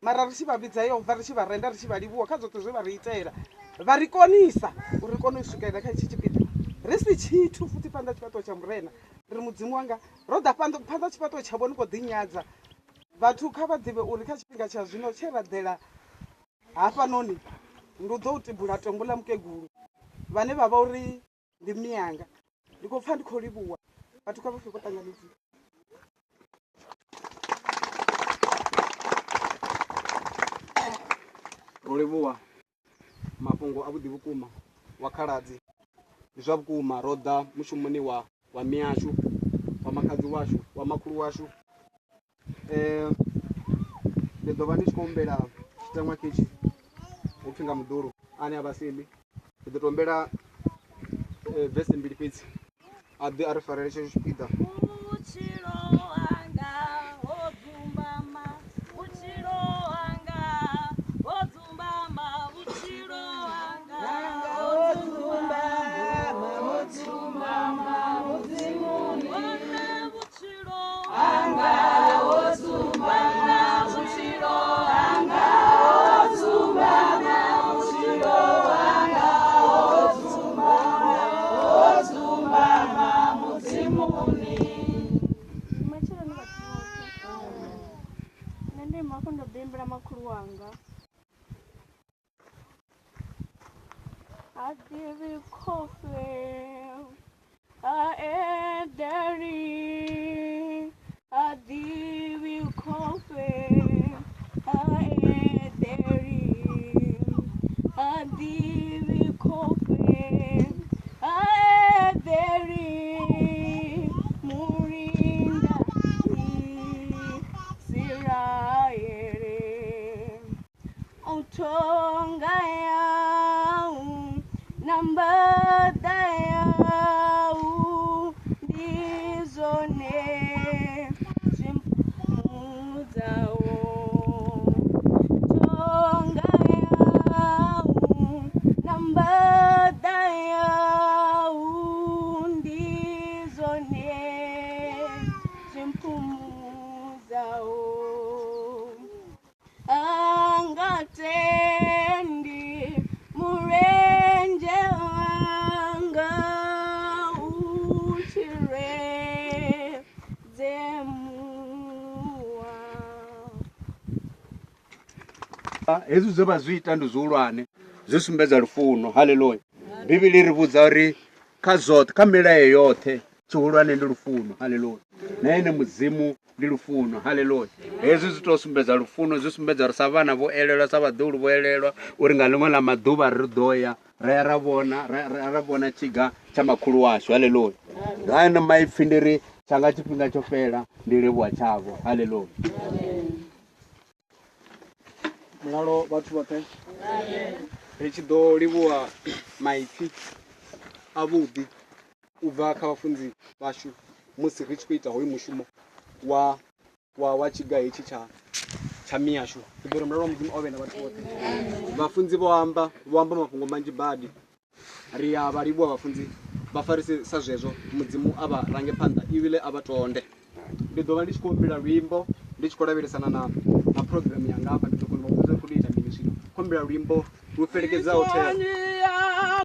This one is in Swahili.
mara ri tshi vha vhidza Yehova ri tshi vha renda ri tshi vha livhuwa kha zwoṱhe zwe vha ri itela vha ri konisa uri kone u swikelela kha itshi tshipiḓa ri si tshithu futhi phanḓa tshifhaṱuwo tsha murena ri mudzimu wanga ro ḓa phanḓa tshifhaṱuwo tshavho ni khou ḓinyadza vhathu kha vha ḓivhe uri kha tshifhinga tsha zwino tshe ra ḓela hafhanoni ndi u ḓo u tibula tombo ḽa mukegulu vhane vha vha uri ndi miyanga ndi khou pfha ndi khou livhuwa vhathu kha vha fhe kho ṱanganedziwa ro livhuwa mafhungo a vhuḓi vhukuma wa khaladzi ndi zwa vhukuma ro ḓa mushumoni wa miyashu wa makhadzi washu wa makhulu washu ndi ḓo vha ndi tshi khou humbela tshitemwa kitshi upfhi nga muḓuru ane a vhasimbi ndi ḓo tou humbela vese mbili fhedzi a ḓi a ri farele tshetsho tshipiḓa I give you coffee, I dairy, I give you coffee, I dairy, I give you coffee, I dairy, Murinda, Siraere, Otongaya. Number dial dizone simuzao tonga number dial dizone simpumuzao angatendi murenje hezwi zwe vha zwi ita ndi zwihulwane zwi sumbedza lufuno haleluya bivhili ri vhudza uri kha zwoṱhe kha milayo yoṱhe tshihulwane ndi lufuno haleluya na ene mudzimu ndi lufuno haleluya hezwi zwi tou sumbedza lufuno zwi sumbedza uri sa vhana vho elelwa sa vhaḓuhulu vho elelwa uri nga ḽiṅwe ḽa maḓuvha ri ḓo ya ra ya ra vhona tshiga tsha makhulu washu haleluya nga ene maipfhi ndi ri tshanga tshifhinga tsho fhela ndi livhuwa tshavho haleluya mulalo vhathu vhoṱhe ri tshi ḓo livhuwa maipfhi avhuḓi u bva kha vhafunzi vhashu musi ri tshi khou ita hoyu mushumo wa tshiga hetshi tsha miyashu ndi ḓo ri mulalo wa mudzimu o vhe na vhathu vhoṱhe vhafunzi vho amba mafhungo manzhi badi ri ya vha livhuwa vhafunzi vha farise sa zwezwo mudzimu a vha range phanḓa ivhile a vha tonde ndi ḓo vha ndi tshi khou humbela luimbo ndi tshi khou lavhelesana na program yanga hafha ndi ḓo kona u vhudza uri khou ita mini zwino khou humbela luimbo lu fhelekedzaho thero